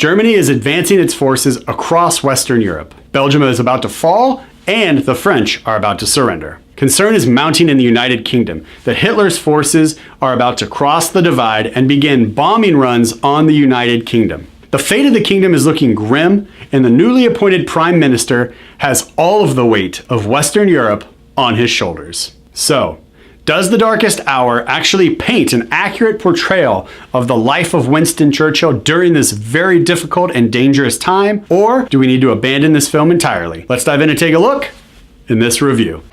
Germany is advancing its forces across Western Europe. Belgium is about to fall, and the French are about to surrender. Concern is mounting in the United Kingdom that Hitler's forces are about to cross the divide and begin bombing runs on the United Kingdom. The fate of the kingdom is looking grim, and the newly appointed Prime Minister has all of the weight of Western Europe on his shoulders. So, does The Darkest Hour actually paint an accurate portrayal of the life of Winston Churchill during this very difficult and dangerous time, or do we need to abandon this film entirely? Let's dive in and take a look in this review.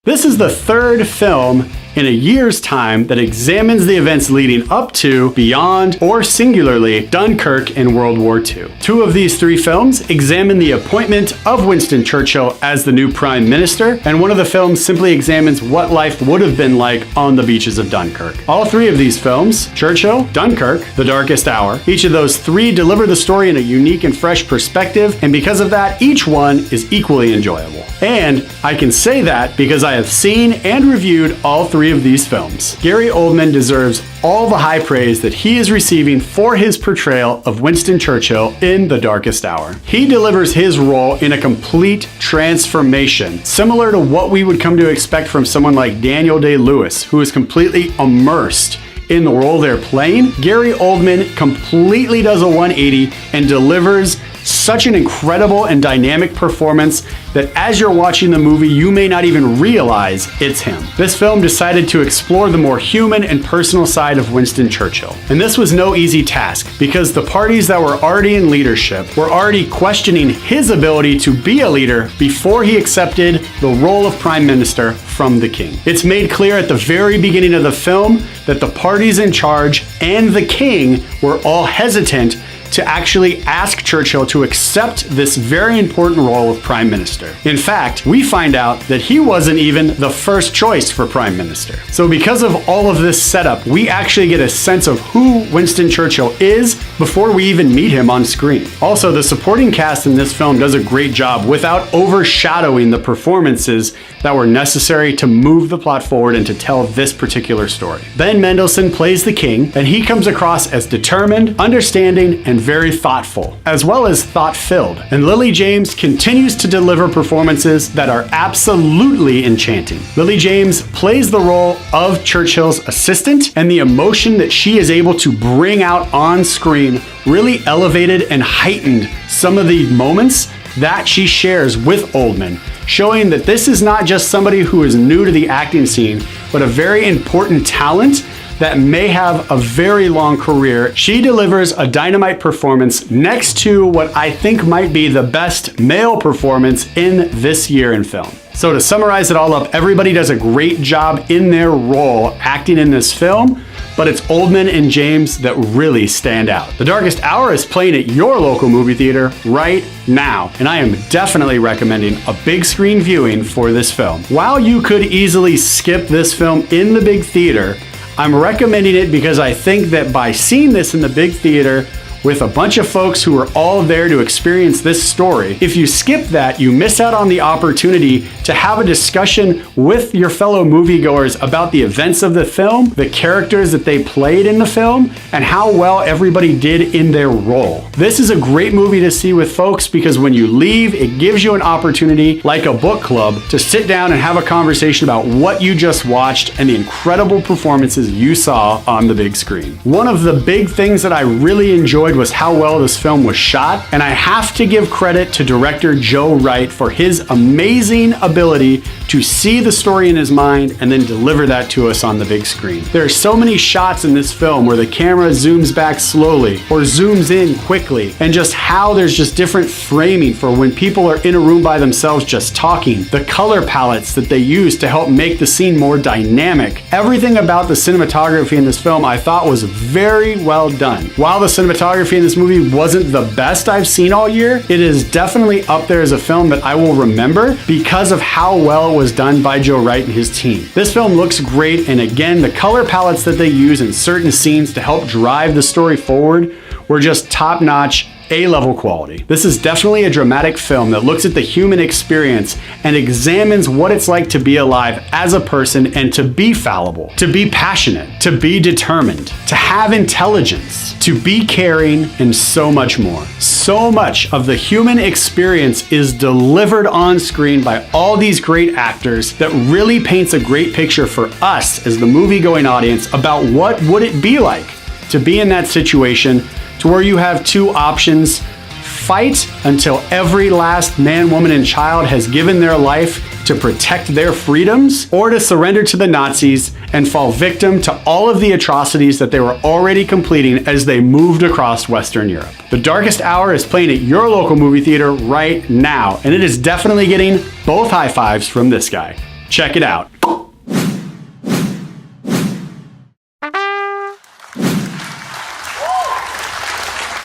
This is the third film in a year's time that examines the events leading up to, beyond, or singularly, Dunkirk in World War II. Two of these three films examine the appointment of Winston Churchill as the new Prime Minister, and one of the films simply examines what life would have been like on the beaches of Dunkirk. All three of these films, Churchill, Dunkirk, The Darkest Hour, each of those three deliver the story in a unique and fresh perspective, and because of that, each one is equally enjoyable. And I can say that because I have seen and reviewed all three of these films. Gary Oldman deserves all the high praise that he is receiving for his portrayal of Winston Churchill in The Darkest Hour. He delivers his role in a complete transformation, similar to what we would come to expect from someone like Daniel Day-Lewis, who is completely immersed in the role they're playing. Gary Oldman completely does a 180 and delivers such an incredible and dynamic performance that as you're watching the movie, you may not even realize it's him. This film decided to explore the more human and personal side of Winston Churchill. And this was no easy task because the parties that were already in leadership were already questioning his ability to be a leader before he accepted the role of Prime Minister from the King. It's made clear at the very beginning of the film that the parties in charge and the King were all hesitant to actually ask Churchill to accept this very important role of Prime Minister. In fact, we find out that he wasn't even the first choice for Prime Minister. So because of all of this setup, we actually get a sense of who Winston Churchill is before we even meet him on screen. Also, the supporting cast in this film does a great job without overshadowing the performances that were necessary to move the plot forward and to tell this particular story. Ben Mendelsohn plays the King, and he comes across as determined, understanding, and very thoughtful, as well as thought-filled. And Lily James continues to deliver performances that are absolutely enchanting. Lily James plays the role of Churchill's assistant, and the emotion that she is able to bring out on screen really elevated and heightened some of the moments that she shares with Oldman, showing that this is not just somebody who is new to the acting scene, but a very important talent that may have a very long career. She delivers a dynamite performance next to what I think might be the best male performance in this year in film. So to summarize it all up, everybody does a great job in their role acting in this film, but it's Oldman and James that really stand out. The Darkest Hour is playing at your local movie theater right now, and I am definitely recommending a big screen viewing for this film. While you could easily skip this film in the big theater, I'm recommending it because I think that by seeing this in the big theater with a bunch of folks who are all there to experience this story, if you skip that, you miss out on the opportunity to have a discussion with your fellow moviegoers about the events of the film, the characters that they played in the film, and how well everybody did in their role. This is a great movie to see with folks because when you leave, it gives you an opportunity, like a book club, to sit down and have a conversation about what you just watched and the incredible performances you saw on the big screen. One of the big things that I really enjoyed was how well this film was shot, and I have to give credit to director Joe Wright for his amazing ability to see the story in his mind and then deliver that to us on the big screen. There are so many shots in this film where the camera zooms back slowly or zooms in quickly, and just how there's just different framing for when people are in a room by themselves just talking, the color palettes that they use to help make the scene more dynamic. Everything about the cinematography in this film I thought was very well done. While the cinematography in this movie wasn't the best I've seen all year, it is definitely up there as a film that I will remember because of how well it was done by Joe Wright and his team. This film looks great, and again, the color palettes that they use in certain scenes to help drive the story forward were just top-notch, A-level quality. This is definitely a dramatic film that looks at the human experience and examines what it's like to be alive as a person and to be fallible, to be passionate, to be determined, to have intelligence, to be caring, and so much more. So much of the human experience is delivered on screen by all these great actors that really paints a great picture for us as the movie-going audience about what would it be like to be in that situation, to where you have two options: fight until every last man, woman, and child has given their life to protect their freedoms, or to surrender to the Nazis and fall victim to all of the atrocities that they were already completing as they moved across Western Europe. The Darkest Hour is playing at your local movie theater right now, and it is definitely getting both high fives from this guy. Check it out.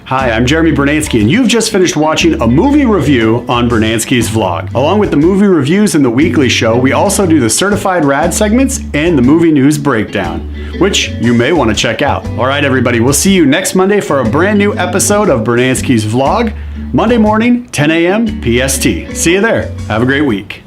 Hi, I'm Jeremy Brunansky, and you've just finished watching a movie review on Brunansky's Vlog. Along with the movie reviews and the weekly show, we also do the Certified Rad segments and the movie news breakdown, which you may want to check out. All right, everybody, we'll see you next Monday for a brand new episode of Brunansky's Vlog, Monday morning, 10 a.m. PST. See you there. Have a great week.